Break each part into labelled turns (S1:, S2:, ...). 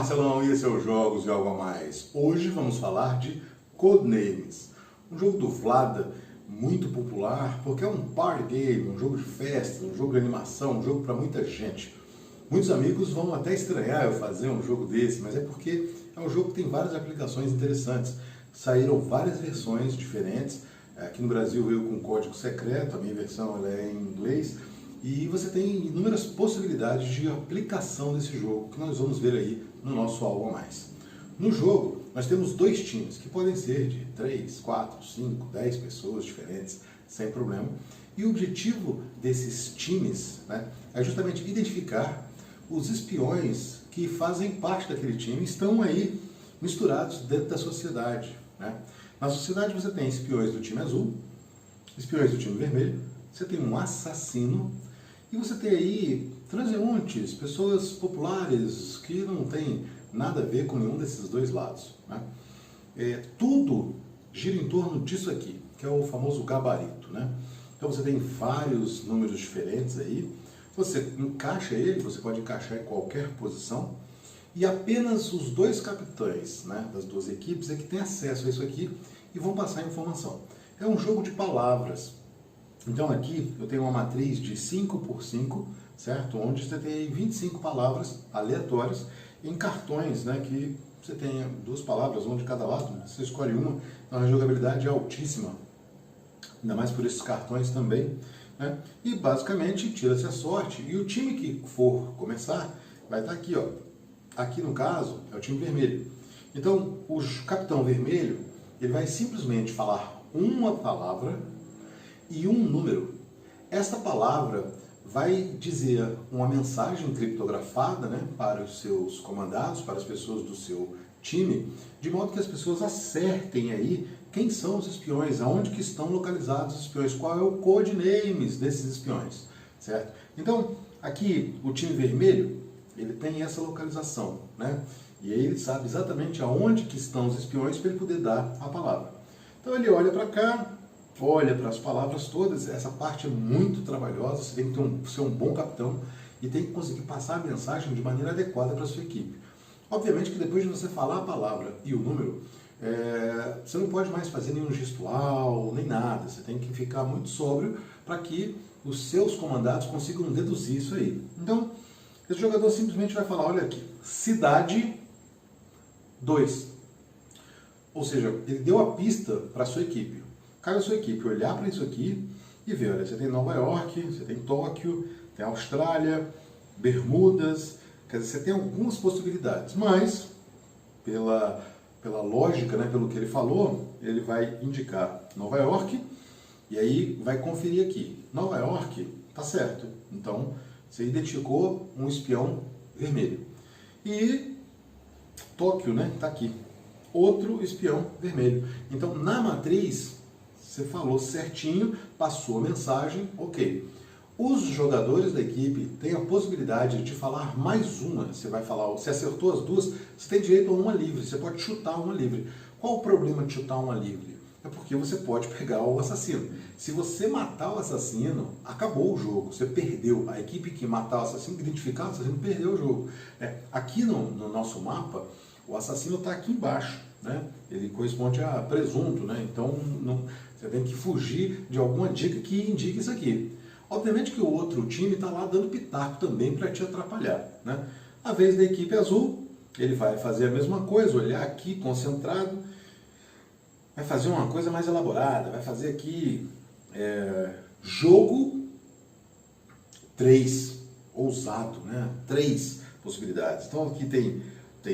S1: Marcelão e esse é o Jogos e Algo a Mais. Hoje vamos falar de Codenames, um jogo do Vlada muito popular porque é um party game, um jogo de festa, um jogo de animação, um jogo para muita gente. Muitos amigos vão até estranhar eu fazer um jogo desse, mas é porque é um jogo que tem várias aplicações interessantes. Saíram várias versões diferentes. Aqui no Brasil veio com código secreto, a minha versão ela é em inglês. E você tem inúmeras possibilidades de aplicação desse jogo, que nós vamos ver aí no nosso Algo a Mais. No jogo, nós temos dois times, que podem ser de 3, 4, 5, 10 pessoas diferentes, sem problema. E o objetivo desses times, né, é justamente identificar os espiões que fazem parte daquele time, estão aí misturados dentro da sociedade. Né? Na sociedade você tem espiões do time azul, espiões do time vermelho, você tem um assassino, e você tem aí transeuntes, pessoas populares que não tem nada a ver com nenhum desses dois lados. Né? Tudo gira em torno disso aqui, que é o famoso gabarito. Né? Então você tem vários números diferentes aí, você encaixa ele, você pode encaixar em qualquer posição, e apenas os dois capitães, né, das duas equipes é que têm acesso a isso aqui e vão passar a informação. É um jogo de palavras. Então aqui eu tenho uma matriz de 5 por 5, certo? Onde você tem 25 palavras aleatórias em cartões, né? Que você tem duas palavras, uma de cada lado, né? Você escolhe uma, então a jogabilidade é altíssima, ainda mais por esses cartões também, né? E basicamente tira-se a sorte e o time que for começar vai estar aqui, ó. Aqui no caso é o time vermelho. Então o capitão vermelho ele vai simplesmente falar uma palavra e um número. Esta palavra vai dizer uma mensagem criptografada, né, para os seus comandados, para as pessoas do seu time, de modo que as pessoas acertem aí quem são os espiões, aonde que estão localizados os espiões, qual é o codenames desses espiões, certo? Então, aqui o time vermelho, ele tem essa localização, né? E aí ele sabe exatamente aonde que estão os espiões para ele poder dar a palavra. Então ele olha para cá, olha para as palavras todas, essa parte é muito trabalhosa, você tem que ser um bom capitão e tem que conseguir passar a mensagem de maneira adequada para a sua equipe. Obviamente que depois de você falar a palavra e o número, você não pode mais fazer nenhum gestual, nem nada, você tem que ficar muito sóbrio para que os seus comandados consigam deduzir isso aí. Então, esse jogador simplesmente vai falar, olha aqui, cidade 2. Ou seja, ele deu a pista para a sua equipe. Cabe a sua equipe olhar para isso aqui e ver, olha, você tem Nova York, você tem Tóquio, tem Austrália, Bermudas, quer dizer, você tem algumas possibilidades, mas pela lógica, né, pelo que ele falou, ele vai indicar Nova York e aí vai conferir aqui. Nova York, tá certo, então você identificou um espião vermelho. E Tóquio, né, tá aqui, outro espião vermelho. Então na matriz, você falou certinho, passou a mensagem, ok. Os jogadores da equipe têm a possibilidade de falar mais uma. Você vai falar, você acertou as duas, você tem direito a uma livre, você pode chutar uma livre. Qual o problema de chutar uma livre? É porque você pode pegar o assassino. Se você matar o assassino, acabou o jogo, você perdeu. A equipe que matar o assassino, que identificar o assassino, perdeu o jogo. Aqui no nosso mapa, o assassino está aqui embaixo, né? Ele corresponde a presunto, né? Então você tem que fugir de alguma dica que indique isso aqui. Obviamente que o outro time está lá dando pitaco também para te atrapalhar, né? A vez da equipe azul, ele vai fazer a mesma coisa, olhar aqui concentrado, vai fazer uma coisa mais elaborada, vai fazer aqui jogo 3, ousado, né? 3 possibilidades. Então aqui tem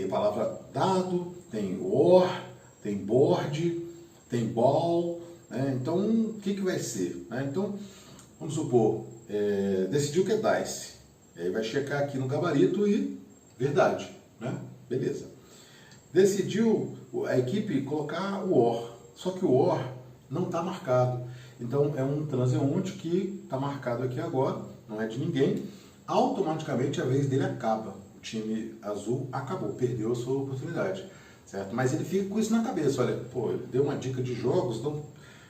S1: a palavra dado, tem war, tem board, tem ball, né? Então o que vai ser? Né? Então vamos supor, decidiu que é dice, aí vai checar aqui no gabarito e verdade, né? Beleza. Decidiu a equipe colocar o or, só que o or não está marcado, então é um transeunte que está marcado aqui agora, não é de ninguém, automaticamente a vez dele acaba, o time azul acabou, perdeu a sua oportunidade, certo? Mas ele fica com isso na cabeça, olha, pô, ele deu uma dica de jogos, então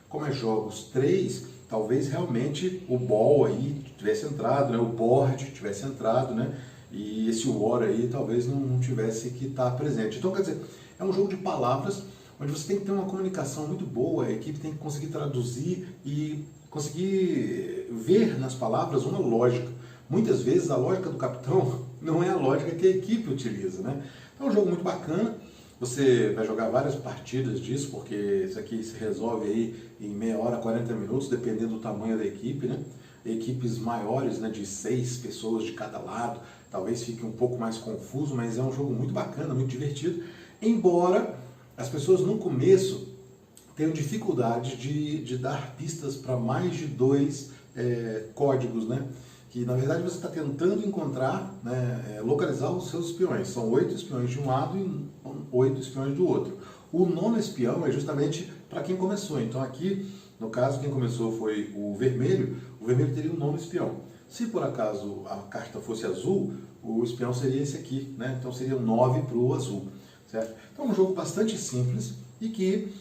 S1: como é jogos 3, talvez realmente o ball aí tivesse entrado, né? O board tivesse entrado, né? e esse war aí talvez não tivesse que estar presente. Então, quer dizer, é um jogo de palavras onde você tem que ter uma comunicação muito boa, a equipe tem que conseguir traduzir e conseguir ver nas palavras uma lógica. Muitas vezes a lógica do capitão não é a lógica que a equipe utiliza, né? Então é um jogo muito bacana, você vai jogar várias partidas disso, porque isso aqui se resolve aí em meia hora, 40 minutos, dependendo do tamanho da equipe, né? Equipes maiores, né, de 6 pessoas de cada lado, talvez fique um pouco mais confuso, mas é um jogo muito bacana, muito divertido, embora as pessoas no começo tenham dificuldade de dar pistas para mais de 2 códigos, né? Que na verdade você está tentando encontrar, né, localizar os seus espiões. São 8 espiões de um lado e 8 espiões do outro. O nono espião é justamente para quem começou. Então aqui, no caso, quem começou foi o vermelho teria um nono espião. Se por acaso a carta fosse azul, o espião seria esse aqui, né? Então seria 9 para o azul, certo? Então é um jogo bastante simples e que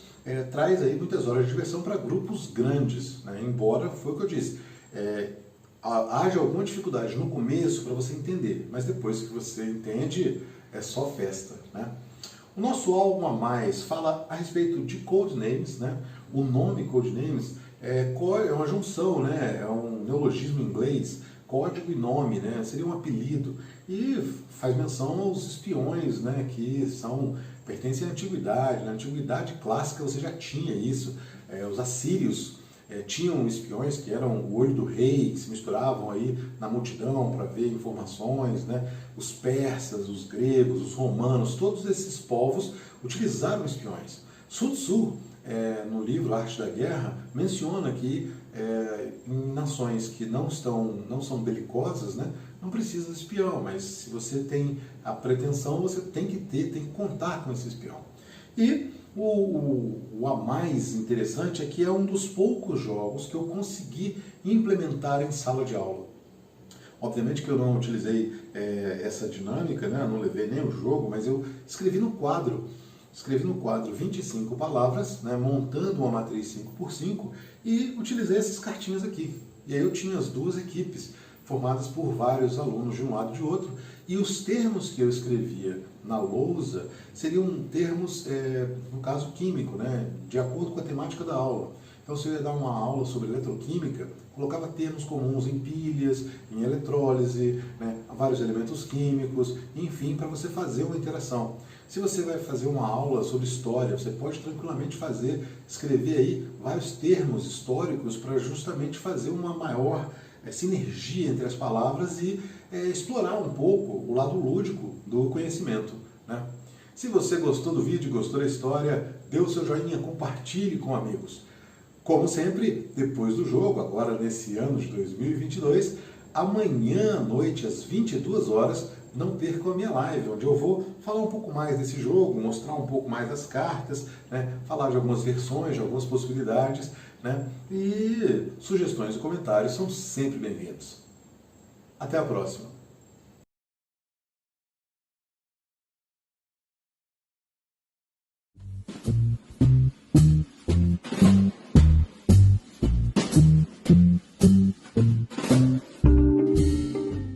S1: traz aí muitas horas de diversão para grupos grandes, né? Embora, foi o que eu disse, haja alguma dificuldade no começo para você entender, mas depois que você entende, é só festa, né? O nosso álbum a mais fala a respeito de Codenames, né? O nome Codenames é uma junção, né? É um neologismo em inglês, código e nome, né? Seria um apelido e faz menção aos espiões, né? Que pertencem à antiguidade. Na antiguidade clássica você já tinha isso. Os assírios tinham espiões que eram o olho do rei, que se misturavam aí na multidão para ver informações, né? Os persas, os gregos, os romanos, todos esses povos utilizaram espiões. Sun Tzu, no livro Arte da Guerra, menciona que em nações que não são belicosas, né, não precisa de espião, mas se você tem a pretensão, você tem que contar com esse espião. E o a mais interessante é que é um dos poucos jogos que eu consegui implementar em sala de aula. Obviamente que eu não utilizei essa dinâmica, né? Eu não levei nem o jogo, mas eu escrevi no quadro 25 palavras, né? Montando uma matriz 5x5 e utilizei essas cartinhas aqui. E aí eu tinha as 2 equipes formadas por vários alunos de um lado e de outro, e os termos que eu escrevia na lousa seriam termos, no caso químico, né, de acordo com a temática da aula. Então, se eu ia dar uma aula sobre eletroquímica, colocava termos comuns em pilhas, em eletrólise, né, vários elementos químicos, enfim, para você fazer uma interação. Se você vai fazer uma aula sobre história, você pode tranquilamente escrever aí vários termos históricos para justamente fazer uma maior sinergia entre as palavras e explorar um pouco o lado lúdico do conhecimento, né? Se você gostou do vídeo, gostou da história, dê o seu joinha, compartilhe com amigos. Como sempre, depois do jogo, agora nesse ano de 2022, amanhã à noite, às 22 horas, não percam a minha live, onde eu vou falar um pouco mais desse jogo, mostrar um pouco mais das cartas, né, falar de algumas versões, de algumas possibilidades, né, e sugestões e comentários são sempre bem-vindos. Até a próxima!